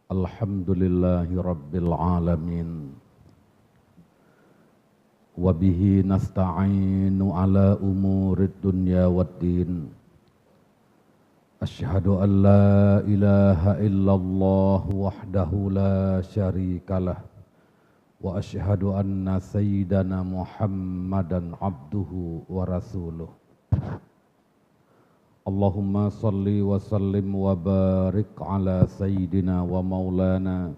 Alhamdulillahi Rabbil Alamin. Wabihi nasta'inu ala umurid dunya waddin. Ashhadu an la ilaha illallah wahdahu la syarikalah. Wa ashhadu anna sayyidana Muhammadan abduhu wa rasuluh. Allahumma salli wa sallim wa barik ala sayyidina wa maulana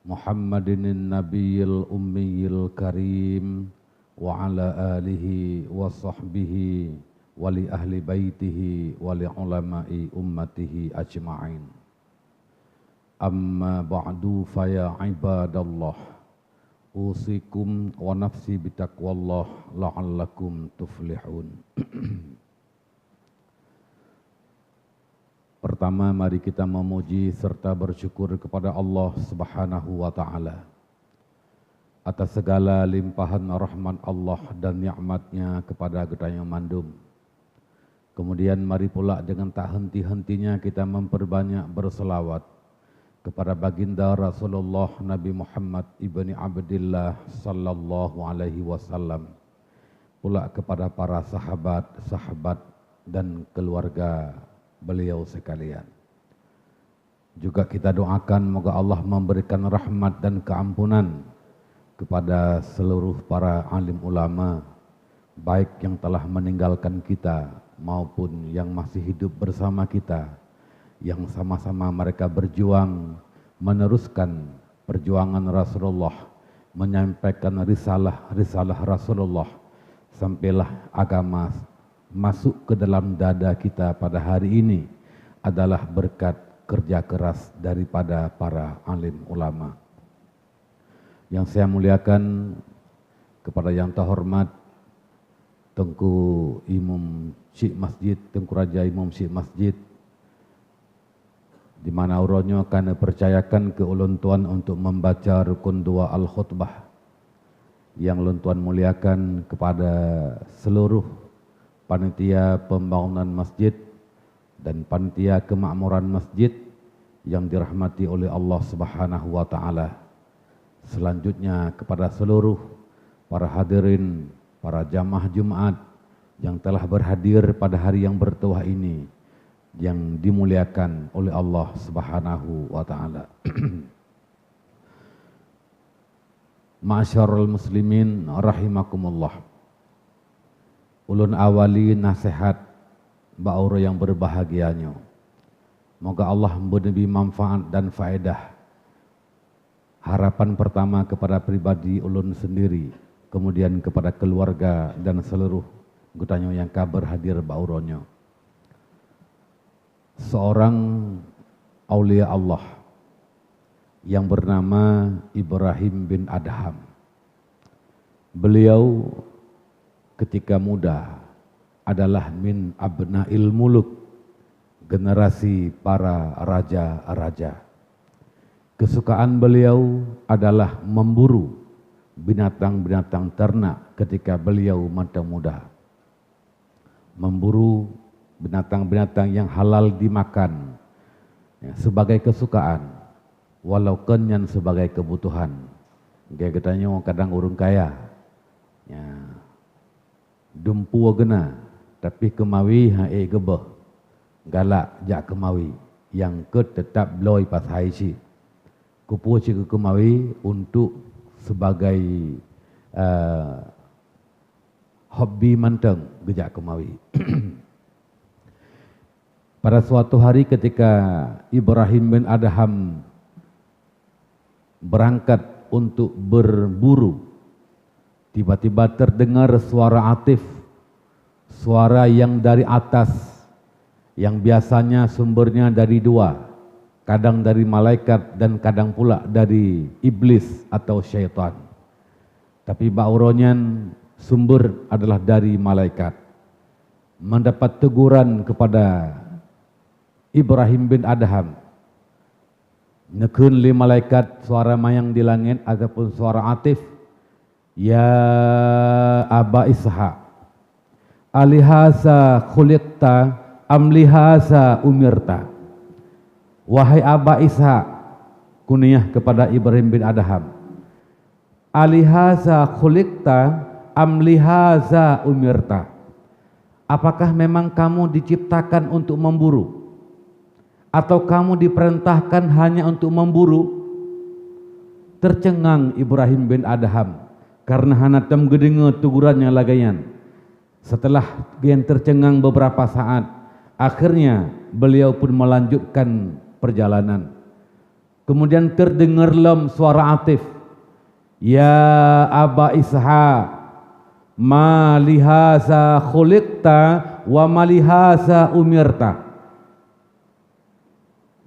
Muhammadin nabiyil ummiyil karim wa ala alihi wa sahbihi wa li ahli baitihi wa li ulama'i ummatihi ajma'in. Amma ba'du faya ibadallah, usikum wa nafsi bitaqwallah la'allakum tuflihun. Pertama, mari kita memuji serta bersyukur kepada Allah Subhanahu wa Ta'ala atas segala limpahan rahmat Allah dan nikmatnya kepada kita yang mandum. Kemudian mari pula dengan tak henti-hentinya kita memperbanyak berselawat kepada baginda Rasulullah Nabi Muhammad ibni Abdillah sallallahu alaihi wasallam, pula kepada para sahabat dan keluarga beliau sekalian. Juga kita doakan moga Allah memberikan rahmat dan keampunan kepada seluruh para alim ulama, baik yang telah meninggalkan kita maupun yang masih hidup bersama kita, yang sama-sama mereka berjuang meneruskan perjuangan Rasulullah, menyampaikan risalah Rasulullah, sampailah agama masuk ke dalam dada kita pada hari ini adalah berkat kerja keras daripada para alim ulama. Yang saya muliakan, kepada yang terhormat Tengku Imam Syekh Masjid, Tengku Raja Imam Syekh Masjid, di mana uronyo karena percayakan ke ulun tuan untuk membaca rukun dua al-khutbah, yang ulun tuan muliakan kepada seluruh panitia pembangunan masjid dan panitia kemakmuran masjid yang dirahmati oleh Allah Subhanahu wa Ta'ala. Selanjutnya kepada seluruh para hadirin, para jamaah Jumat yang telah berhadir pada hari yang bertuah ini, yang dimuliakan oleh Allah Subhanahu wa Ta'ala. Ma'asyarul muslimin rahimakumullah. Ulun awali nasihat ba'ura yang berbahagianya. Moga Allah memberi manfaat dan faedah. Harapan pertama kepada pribadi ulun sendiri, kemudian kepada keluarga dan seluruh gutanya yang kabar hadir ba'uronyo. Seorang aulia Allah yang bernama Ibrahim bin Adham. Beliau ketika muda adalah min abna'il muluk, generasi para raja-raja. Kesukaan beliau adalah memburu binatang-binatang ternak ketika beliau mata muda. Memburu binatang-binatang yang halal dimakan ya, sebagai kesukaan, walau kenyan sebagai kebutuhan. Kayak katanya kadang urung kaya ya, dumpu gena tapi kemawi hae gebeh galak jak kemawi yang ke tetap loi pas hai si kupu ci kemawi untuk sebagai hobi manteng gejak kemawi. Pada suatu hari ketika Ibrahim bin Adham berangkat untuk berburu, tiba-tiba terdengar suara atif, suara yang dari atas, yang biasanya sumbernya dari dua, kadang dari malaikat dan kadang pula dari iblis atau syaitan. Tapi ba'uronyan sumber adalah dari malaikat. Mendapat teguran kepada Ibrahim bin Adham, nekun li malaikat suara mayang di langit ataupun suara atif, ya Aba Ishaq, alihasa khuliqta am lihasa umirta. Wahai Aba Ishaq, kunyah kepada Ibrahim bin Adham. Alihaza khuliqta am lihaza umirta? Apakah memang kamu diciptakan untuk memburu? Atau kamu diperintahkan hanya untuk memburu? Tercengang Ibrahim bin Adham karena hanatam gedenga tugurannya lagayan. Setelah gian tercengang beberapa saat, akhirnya beliau pun melanjutkan perjalanan. Kemudian terdengar suara Atif, ya Aba Ishaq, ma lihaza khuliqta wa ma lihaza umirta?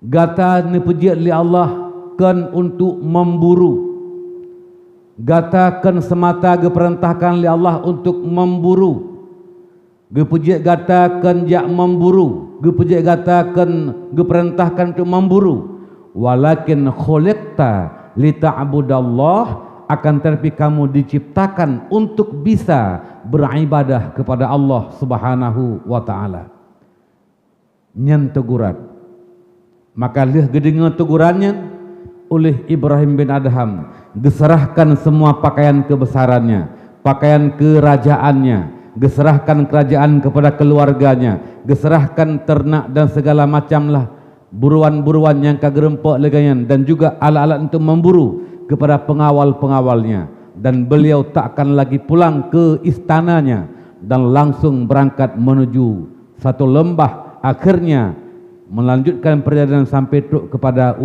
Gata nepujiat li Allah kan untuk memburu. Gata kan semata geperintahkan li Allah untuk memburu. Gepujiat gata kan jak memburu. Gepujiat gata kan geperintahkan untuk memburu. Walakin khuliqta li ta'budallah, akan tetapi kamu diciptakan untuk bisa beribadah kepada Allah Subhanahu wa taala. Nyen teguran. Maka lihat gedenga tegurannya oleh Ibrahim bin Adham, diserahkan semua pakaian kebesarannya, pakaian kerajaannya, diserahkan kerajaan kepada keluarganya, diserahkan ternak dan segala macamlah buruan-buruan yang kagerempok legayan, dan juga alat-alat untuk memburu kepada pengawal-pengawalnya. Dan beliau tak akan lagi pulang ke istananya dan langsung berangkat menuju satu lembah. Akhirnya melanjutkan perjalanan sampai kepada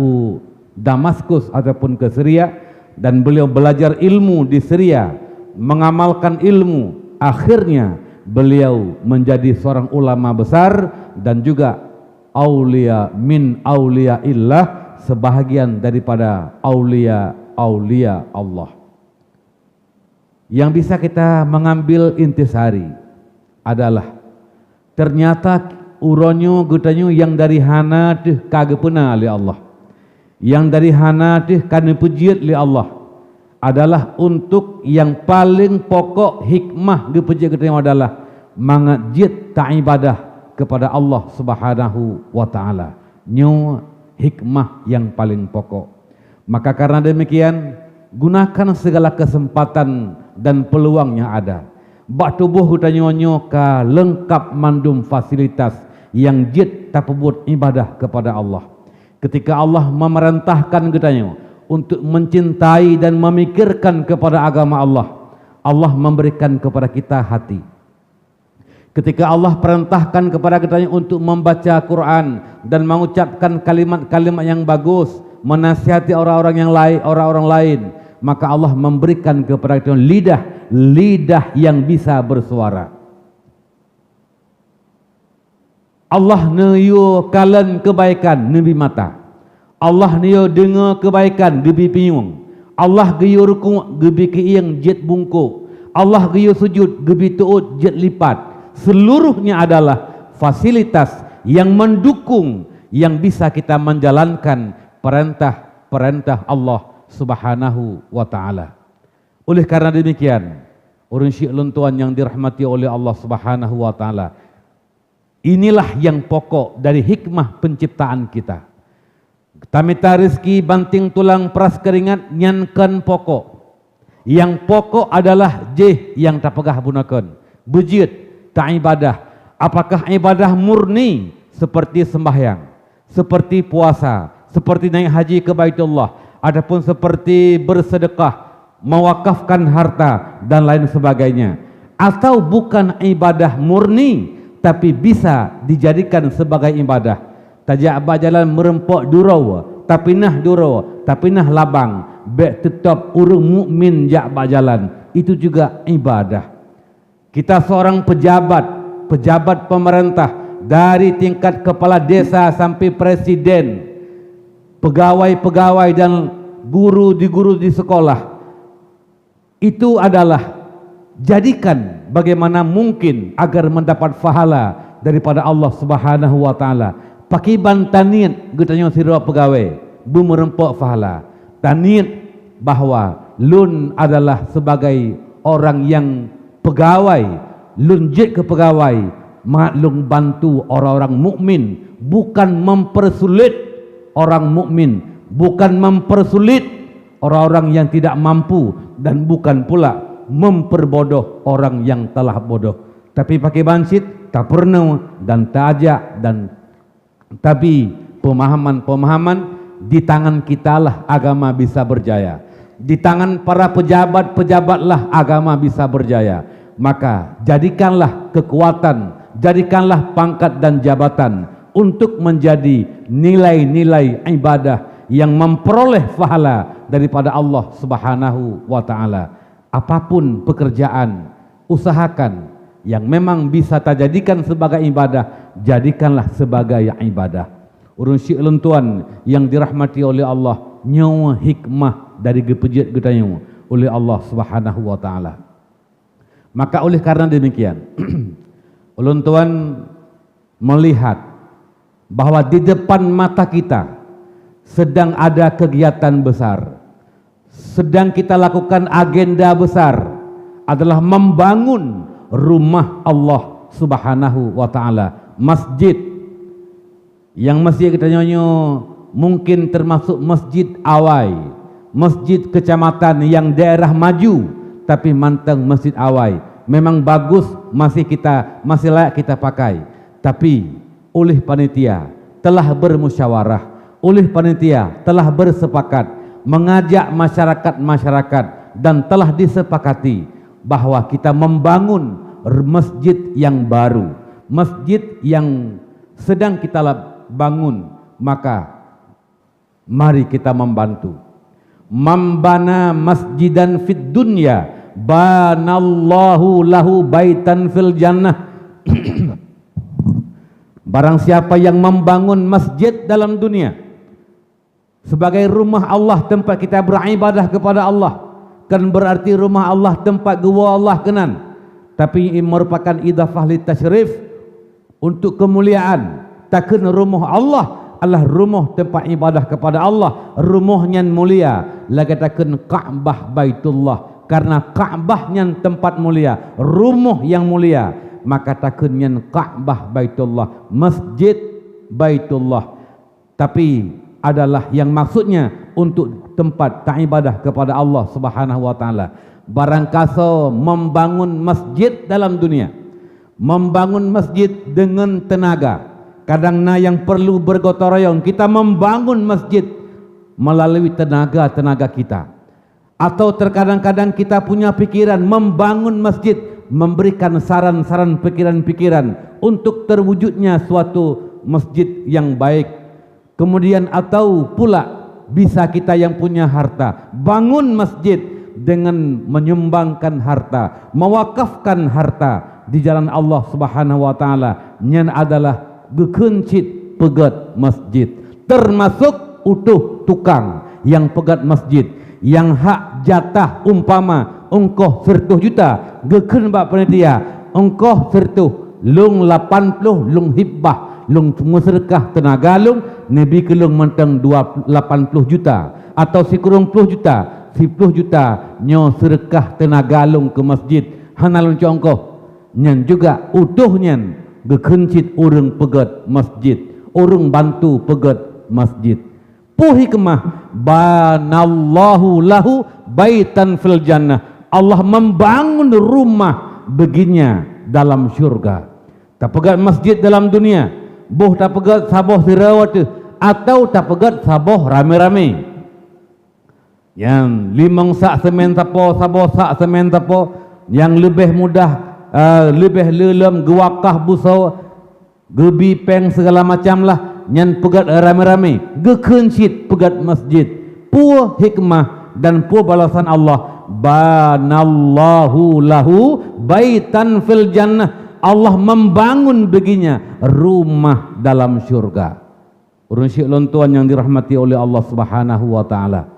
Damaskus ataupun ke Syria, dan beliau belajar ilmu di Syria, mengamalkan ilmu. Akhirnya beliau menjadi seorang ulama besar dan juga aulia min aulia illah, sebahagian daripada aulia Allah. Yang bisa kita mengambil intisari adalah ternyata uronyo gutanyo yang dari hana teh kagepena li Allah, yang dari hana teh kana pujiat li Allah, adalah untuk yang paling pokok hikmah gepujiat kita adalah mangajit ta'ibadah kepada Allah Subhanahu wa taala. Nyo hikmah yang paling pokok. Maka karena demikian, gunakan segala kesempatan dan peluang yang ada. Bak tubuh hutanyonyo ka lengkap mandum fasilitas yang jid tapebut ibadah kepada Allah. Ketika Allah memerintahkan kita untuk mencintai dan memikirkan kepada agama Allah, Allah memberikan kepada kita hati. Ketika Allah perintahkan kepada kita untuk membaca Quran dan mengucapkan kalimat-kalimat yang bagus, menasihati orang-orang lain, maka Allah memberikan kepada kita lidah yang bisa bersuara. Allah neyo kalan kebaikan nebi mata. Allah neyo dengar kebaikan gebi pinyung. Allah geyo ruku gebi kiing jet bungkuk. Allah geyo sujud gebi tuut jet lipat. Seluruhnya adalah fasilitas yang mendukung yang bisa kita menjalankan perintah Allah Subhanahu wa taala. Oleh karena demikian, urun syik luntuan yang dirahmati oleh Allah Subhanahu wa taala, inilah yang pokok dari hikmah penciptaan kita. Tamita rezeki banting tulang peras keringat nyankan pokok. Yang pokok adalah yang tak pegah gunakan. Bujit tak ibadah. Apakah ibadah murni seperti sembahyang, seperti puasa, seperti naik haji ke Baitullah, ataupun seperti bersedekah, mewakafkan harta dan lain sebagainya, atau bukan ibadah murni tapi bisa dijadikan sebagai ibadah. Tajak bajalan merempok durau, tapi nah labang, bek tetap urung mukmin jak bajalan, itu juga ibadah. Kita seorang pejabat pemerintah, dari tingkat kepala desa sampai presiden, pegawai-pegawai dan guru di sekolah, itu adalah jadikan bagaimana mungkin agar mendapat pahala daripada Allah Subhanahu wa taala. Pakiban taniat gutanya sira pegawai bu merempok pahala. Taniat bahwa lun adalah sebagai orang yang pegawai, lun jid ke pegawai, maklum bantu orang-orang mukmin, bukan mempersulit orang mukmin, bukan mempersulit orang-orang yang tidak mampu, dan bukan pula memperbodoh orang yang telah bodoh. Tapi pakai bansit, tak pernah dan tak ajak, dan tapi pemahaman-pemahaman di tangan kita lah agama bisa berjaya. Di tangan para pejabat-pejabatlah agama bisa berjaya. Maka jadikanlah kekuatan, jadikanlah pangkat dan jabatan untuk menjadi nilai-nilai ibadah yang memperoleh pahala daripada Allah Subhanahu wa taala. Apapun pekerjaan, usahakan yang memang bisa tak jadikan sebagai ibadah, jadikanlah sebagai ibadah. Urang syik lentuan yang dirahmati oleh Allah, nyawa hikmah dari gepejit getayu oleh Allah Subhanahu wa taala. Maka oleh karena demikian, ulun tuan melihat bahwa di depan mata kita sedang ada kegiatan besar, sedang kita lakukan agenda besar, adalah membangun rumah Allah Subhanahu wa taala, masjid. Yang masjid kita nyanyo mungkin termasuk masjid awai, masjid kecamatan yang daerah maju, tapi manteng masjid awai. Memang bagus, masih layak kita pakai. Tapi oleh panitia telah bermusyawarah, oleh panitia telah bersepakat mengajak masyarakat dan telah disepakati bahwa kita membangun masjid yang baru, masjid yang sedang kita bangun. Maka mari kita membantu. Membana masjidan fid dunya, banallahu lahu baitan fil jannah. Barang siapa yang membangun masjid dalam dunia sebagai rumah Allah, tempat kita beribadah kepada Allah, kan berarti rumah Allah, tempat gua Allah kenan. Tapi ini merupakan idafah li tasyrif, untuk kemuliaan. Takkan rumah Allah adalah rumah tempat ibadah kepada Allah, rumahnya mulia. Lagi takkan Ka'bah Baitullah, karena Ka'bahnya tempat mulia, rumah yang mulia. Maka takkannya Ka'bah Baitullah, masjid Baitullah. Tapi adalah yang maksudnya untuk tempat ibadah kepada Allah Subhanahu wa taala. Barangkali membangun masjid dalam dunia, membangun masjid dengan tenaga. Kadang-kadang yang perlu bergotong royong, kita membangun masjid melalui tenaga kita. Atau terkadang-kadang kita punya pikiran membangun masjid, memberikan saran-saran pikiran-pikiran untuk terwujudnya suatu masjid yang baik. Kemudian atau pula bisa kita yang punya harta bangun masjid dengan menyumbangkan harta, mewakafkan harta di jalan Allah Subhanahu wa taala. Nyan adalah gekencit pegat masjid, termasuk utuh tukang yang pegat masjid, yang hak jatah umpama engkau 100 juta geken bak panitia, engkau 100 lung 80 lung hibbah lung musyrikah tenaga lung nabi kelung mentang 80 juta, atau si kurung 10 juta 10 juta nyo sedekah tenaga lung ke masjid hanalun congkoh nyan juga utuhnya gekencit urang pegat masjid, urang bantu pegat masjid. Pu hikmah banallahu lahu baitan fil jannah, Allah membangun rumah baginya dalam syurga. Tak pegat masjid dalam dunia, boh tak pegat saboh dirawat, atau tak pegat saboh rame-rame. Yang 5 sak semen tapo, saboh sak semen tapo, yang lebih mudah, lebih lelem gewakah busau gebi peng segala macam lah, nyan pegat rame-rame gekencit pegat masjid. Pu hikmah dan pu balasan Allah, banallahu lahu baitan fil jannah, Allah membangun baginya rumah dalam syurga. Urang syik lontuan yang dirahmati oleh Allah Subhanahu wa taala,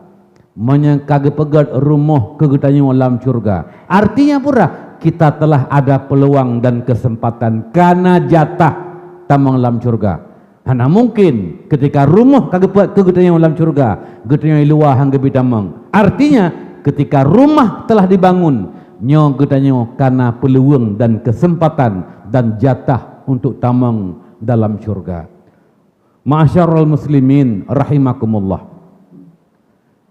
menyangka pegat rumah kegetanya dalam syurga. Artinya pura kita telah ada peluang dan kesempatan karena jatah tamang dalam syurga. Hana mungkin ketika rumah kegetanya dalam syurga, getanya luar hangga bitamang. Artinya ketika rumah telah dibangun, nyo getanya karena peluang dan kesempatan dan jatah untuk tamang dalam syurga. Ma'asyarul muslimin rahimakumullah.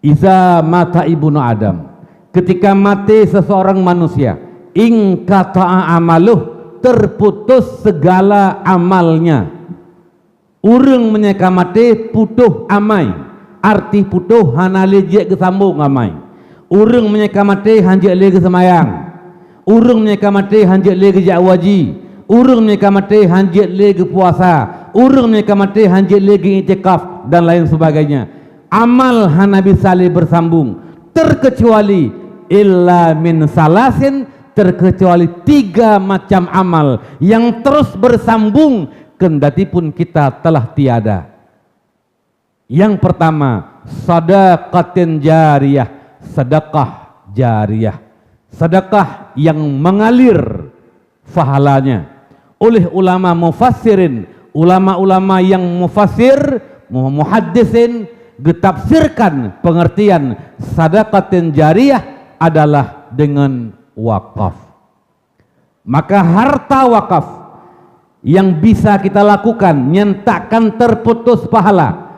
Iza mata ibnu Adam, ketika mati seseorang manusia, in qata'a amaluh, terputus segala amalnya. Urang menyeka mati putuh amai, arti putuh hana lejek ke sambung amai. Urang menyeka mati hanjek lagi semayang, urang menyeka mati hanjek lagi jakwaji, urang menyeka mati hanjek lagi puasa, urang menyeka mati hanjek lagi itikaf dan lain sebagainya. Amal hana bisa bersambung, terkecuali illa min salasin, terkecuali 3 macam amal yang terus bersambung kendati pun kita telah tiada. Yang pertama, sadaqatin jariyah, sedekah jariyah, sedekah yang mengalir pahalanya. Oleh ulama mufassirin, ulama-ulama yang mufassir, muhaddisin, getafsirkan pengertian sadaqatin jariyah adalah dengan wakaf. Maka harta wakaf yang bisa kita lakukan yang takkan terputus pahala.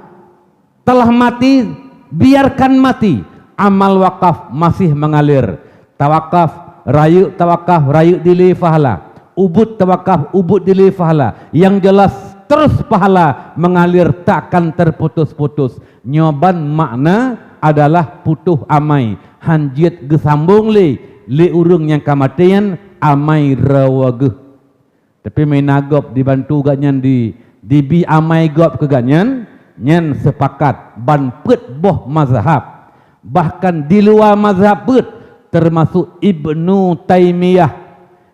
Telah mati, biarkan mati, amal wakaf masih mengalir. Tawakaf rayu dili pahala, ubud tawakaf ubud dili pahala. Yang jelas terus pahala mengalir, takkan terputus-putus. Nyoban makna adalah putuh amai, hanjit gesambung li urung yang kamatian amai rawageh. Tapi main nagop dibantu ganyan di bi amai gop ke ganyan, nyen sepakat ban pet boh mazhab. Bahkan di luar mazhab pet, termasuk Ibnu Taimiyah,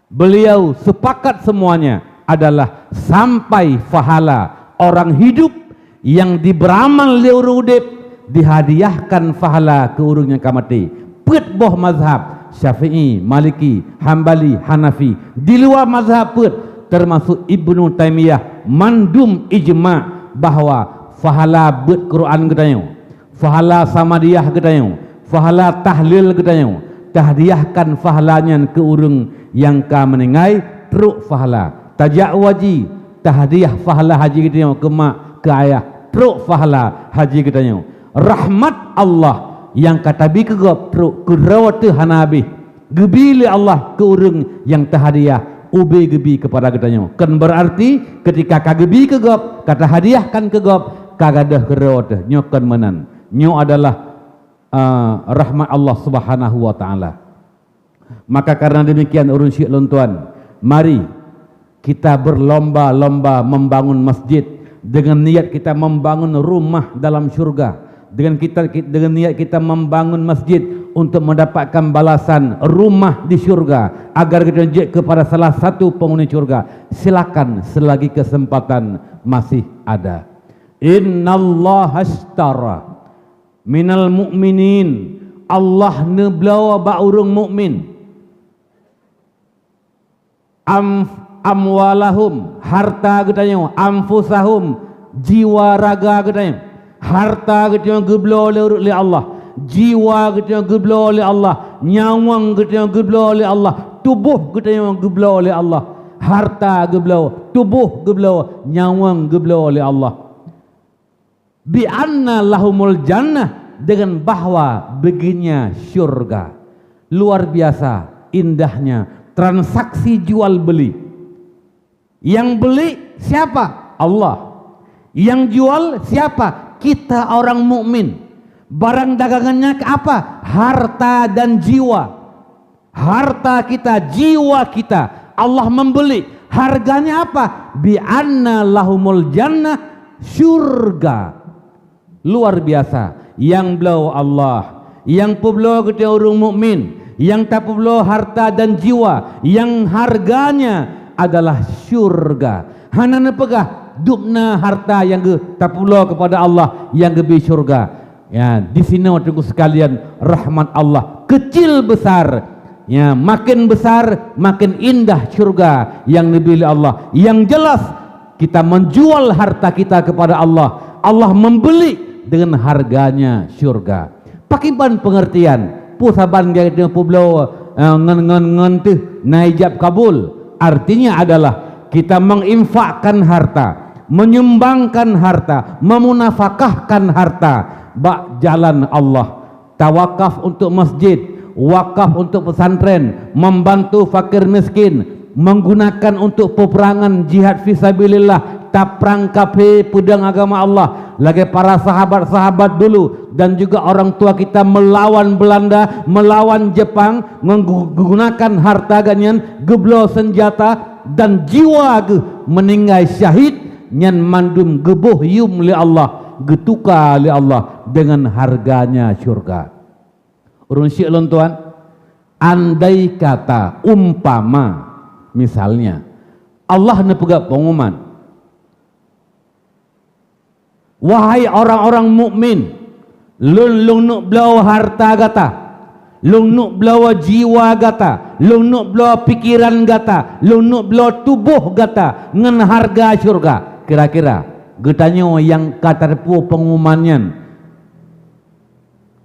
beliau sepakat semuanya adalah sampai pahala orang hidup yang diberamal li urung udip dihadiahkan pahala ke urung yang kamati. Pet boh mazhab Syafi'i, Maliki, Hambali, Hanafi. Di luar mazhab pet, termasuk Ibnu Taimiyah mandum ijma' bahwa pahala bet Quran gedayo, pahala samadiyah gedayo, pahala tahlil gedayo, tahdiahkan pahalanya ke urung yang ka menengai truk pahala. Tajak waji tahdiah pahala haji gedayo ke mak ke ayah, truk pahala haji gedayo. Rahmat Allah yang kata bi kegop truk kerawat hanabi gebili Allah ke urung yang tahdiah ubi gebi kepada gedanyo. Kan berarti ketika kagebi kegop kata hadiahkan kegop kagadah kerawat nyo kan menan. Nyo adalah rahmat Allah Subhanahu wa taala. Maka karena demikian urun syik lontuan, mari kita berlomba-lomba membangun masjid dengan niat kita membangun rumah dalam syurga. Dengan niat kita membangun masjid untuk mendapatkan balasan rumah di syurga agar kita jek kepada salah satu penghuni syurga. Silakan selagi kesempatan masih ada. Innallaha ashtara minal mu'minin, Allah neblawa ba urung mukmin amwalahum, harta gedanyo, anfusahum, jiwa raga gedanyo. Harta gedanyo geblo oleh Allah, jiwa gedanyo geblo oleh Allah, nyawang gedanyo geblo oleh Allah, tubuh gedanyo geblo oleh Allah. Harta geblo, tubuh geblo, nyawang geblo oleh Allah. Bi anna lahumul jannah, dengan bahwa baginya syurga. Luar biasa indahnya transaksi jual beli. Yang beli siapa? Allah. Yang jual siapa? Kita orang mukmin. Barang dagangannya apa? Harta dan jiwa. Harta kita, jiwa kita. Allah membeli. Harganya apa? Bi anna lahumul jannah, syurga. Luar biasa. Yang belau Allah, yang peblo kita orang mukmin, yang tak peblo harta dan jiwa, yang harganya adalah syurga. Hanana pegah dupna harta yang tak peblo kepada Allah yang gebi syurga. Ya, di sini tunggu sekalian rahmat Allah kecil besar. Ya, makin besar makin indah syurga yang dibeli Allah. Yang jelas kita menjual harta kita kepada Allah. Allah membeli dengan harganya syurga. Pakiban pengertian pusaban gaya dengan publo ngen teh naijab kabul. Artinya adalah kita menginfakkan harta, menyumbangkan harta, memunafakahkan harta bak jalan Allah, tawakaf untuk masjid, wakaf untuk pesantren, membantu fakir miskin, menggunakan untuk peperangan jihad fisabilillah, taprang kafe pedang agama Allah, lagi para sahabat-sahabat dulu dan juga orang tua kita melawan Belanda, melawan Jepang, menggunakan harta ganyan, geblo senjata dan jiwa meninggal syahid nyan mandum gebuh yum li Allah, getuka li Allah dengan harganya syurga. Urun syik lon tuan, andai kata umpama misalnya Allah nepegak pengumuman, wahai orang-orang mukmin, lung nuk belau harta gata, lung nuk belau jiwa gata, lung nuk belau pikiran gata, lung nuk belau tubuh gata ngan harga syurga. Kira-kira getanyo yang katarpu pengumumannya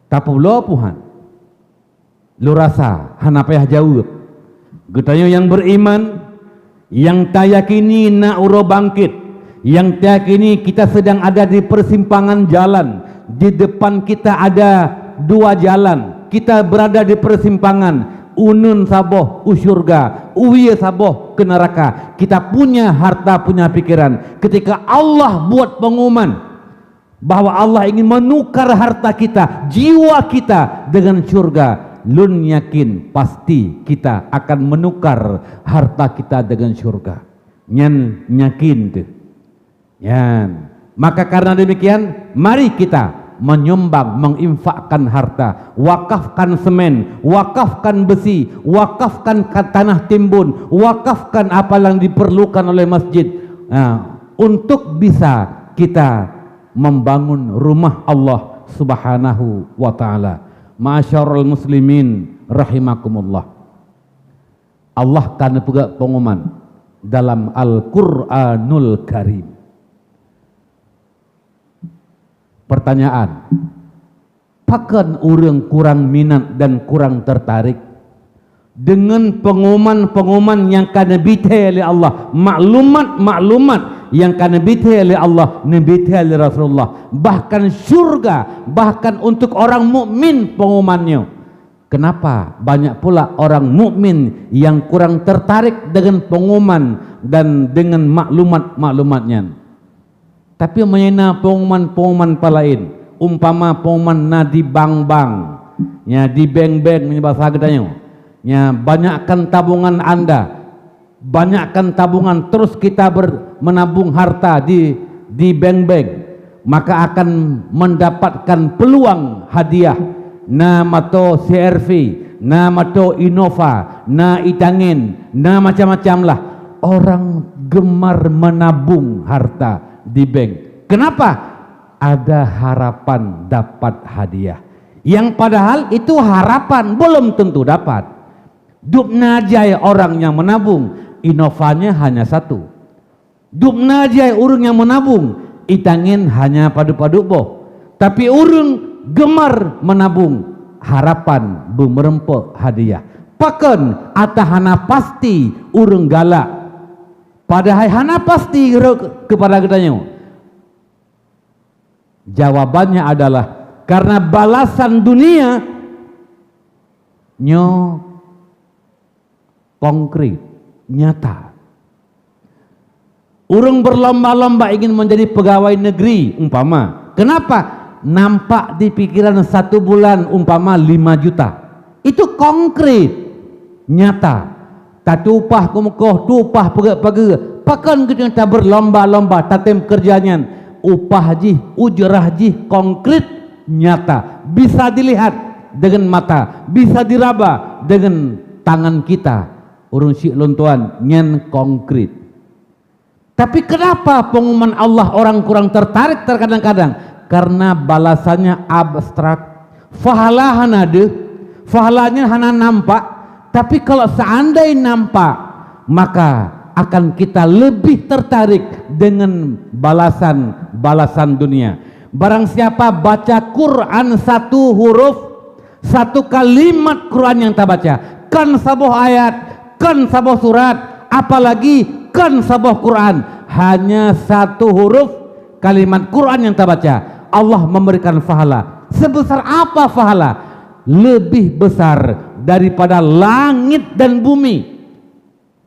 tapu belau puhan, lu rasa hanapayah jawab. Getanyo yang beriman, yang tayakini nak uro bangkit, yang tayakini kita sedang ada di persimpangan jalan, di depan kita ada dua jalan, kita berada di persimpangan, unun saboh usyurga, uwiya saboh ke neraka. Kita punya harta, punya pikiran. Ketika Allah buat pengumuman bahwa Allah ingin menukar harta kita, jiwa kita dengan syurga, lun yakin pasti kita akan menukar harta kita dengan syurga. Nyan yakin tu. Yan. Maka karena demikian, mari kita menyumbang, menginfakkan harta, wakafkan semen, wakafkan besi, wakafkan tanah timbun, wakafkan apa yang diperlukan oleh masjid, untuk bisa kita membangun rumah Allah Subhanahu wa ta'ala. Ma'asyarul muslimin rahimakumullah. Allah kan pegak pengumuman dalam Al-Quranul Karim. Pertanyaan, pakan orang kurang minat dan kurang tertarik dengan pengumuman-pengumuman yang kana bithe oleh Allah, maklumat-maklumat yang kana bithe oleh Allah, nabithe oleh Rasulullah, bahkan syurga, bahkan untuk orang mukmin pengumumannya. Kenapa banyak pula orang mukmin yang kurang tertarik dengan pengumuman dan dengan maklumat-maklumatnya? Tapi menyena pengumuman-pengumuman lain, umpama pengumuman na di bank-bank, ya di bank-bank bahasa gedanya, ya banyakkan tabungan Anda, banyakkan tabungan, terus kita menabung harta di bank-bank, maka akan mendapatkan peluang hadiah. Nama to CRV, nama to Innova, na Itangin, na macam-macam lah. Orang gemar menabung harta di bank. Kenapa? Ada harapan dapat hadiah, yang padahal itu harapan, belum tentu dapat. Dupnajai orang yang menabung, Innovanya hanya satu. Dupnajai orang yang menabung, Itangin hanya padu-padu boh. Tapi orang gemar menabung, harapan bumerempek hadiah. Pakan atahana pasti orang galak, padahal hana pasti kepada katanya. Jawabannya adalah karena balasan dunia nyo konkret, nyata. Orang berlomba-lomba ingin menjadi pegawai negeri umpama. Kenapa? Nampak di pikiran 1 bulan umpama 5 juta. Itu konkret, nyata. Tak tupah kemukoh, tupah pegak-pegak. Pakan kita berlomba-lomba tatem kerjanya, upah jih, ujrah jih, konkret, nyata, bisa dilihat dengan mata, bisa diraba dengan tangan kita. Urun syik lontuan nyen konkret. Tapi kenapa pengumuman Allah orang kurang tertarik terkadang-kadang? Karena balasannya abstrak. Fahala hanade, fahalanya hana nampak. Tapi kalau seandainya nampak, maka akan kita lebih tertarik dengan balasan dunia. Barang siapa baca Quran 1 huruf, 1 kalimat Quran yang tak baca, kan sabuh ayat, kan sabuh surat, apalagi kan sabuh Quran, hanya 1 huruf kalimat Quran yang tak baca, Allah memberikan pahala. Sebesar apa pahala? Lebih besar daripada langit dan bumi.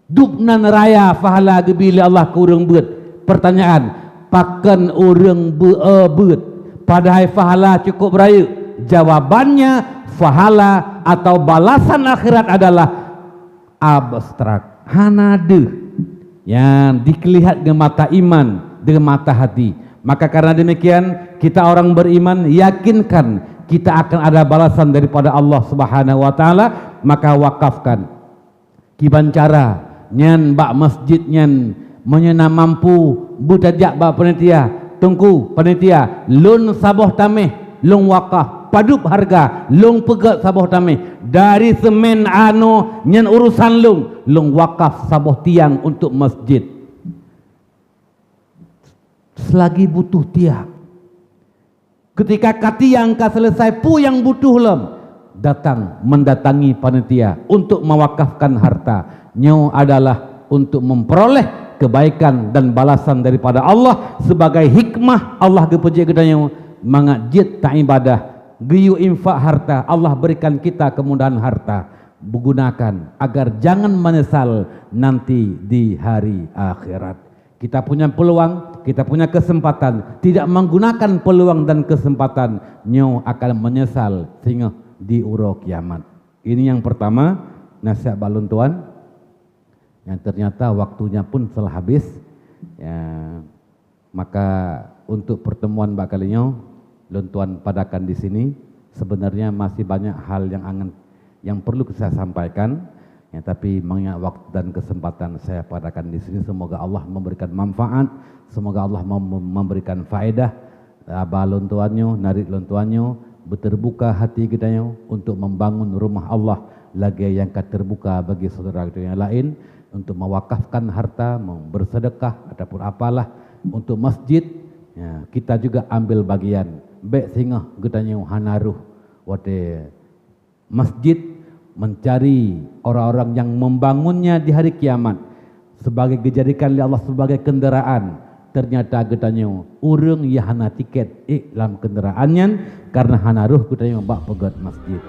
Dukna neraya pahala gebila Allah ke urang beut. Pertanyaan, pakan urang beut padahal pahala cukup beraya? Jawabannya, pahala atau balasan akhirat adalah abstrak, hanade, yang dilihat dengan mata iman, dengan mata hati. Maka karena demikian, kita orang beriman yakinkan kita akan ada balasan daripada Allah Subhanahu wa taala, maka wakafkan. Kiban cara nyan bak masjid nyan menyena mampu butajak bak panitia, tungku panitia lun saboh tameh, lung wakaf padup harga, lung pegat saboh tameh dari semen ano nyan urusan lung wakaf saboh tiang untuk masjid. Selagi butuh tiang, ketika katiang ka selesai pu yang butuh lem, datang mendatangi panitia untuk mewakafkan harta. Nyo adalah untuk memperoleh kebaikan dan balasan daripada Allah sebagai hikmah Allah kepuji kedanya mangajit tak ibadah giyu infak harta. Allah berikan kita kemudahan harta, gunakan agar jangan menyesal nanti di hari akhirat. Kita punya peluang, kita punya kesempatan, tidak menggunakan peluang dan kesempatan, nyo akan menyesal sehingga di uro kiamat. Ini yang pertama, nasihat balun tuan. Yang ternyata waktunya pun telah habis ya, maka untuk pertemuan bak kalinya luntuan padakan di sini sebenarnya masih banyak hal yang perlu saya sampaikan ya, tapi mengingat waktu dan kesempatan saya padakan di sini. Semoga Allah memberikan manfaat, semoga Allah memberikan faedah baluntuannya, narik luntuannya, berterbuka hati kita untuk membangun rumah Allah lagi yang terbuka bagi saudara kita yang lain, untuk mewakafkan harta, mau bersedekah ataupun apalah untuk masjid ya, kita juga ambil bagian baik sehingga getanya hanaruh wate masjid mencari orang-orang yang membangunnya di hari kiamat sebagai dijadikan oleh Allah sebagai kendaraan. Ternyata getanya urang ya hana tiket dalam kendaraannya karena hanaruh getanya bak pegat masjid.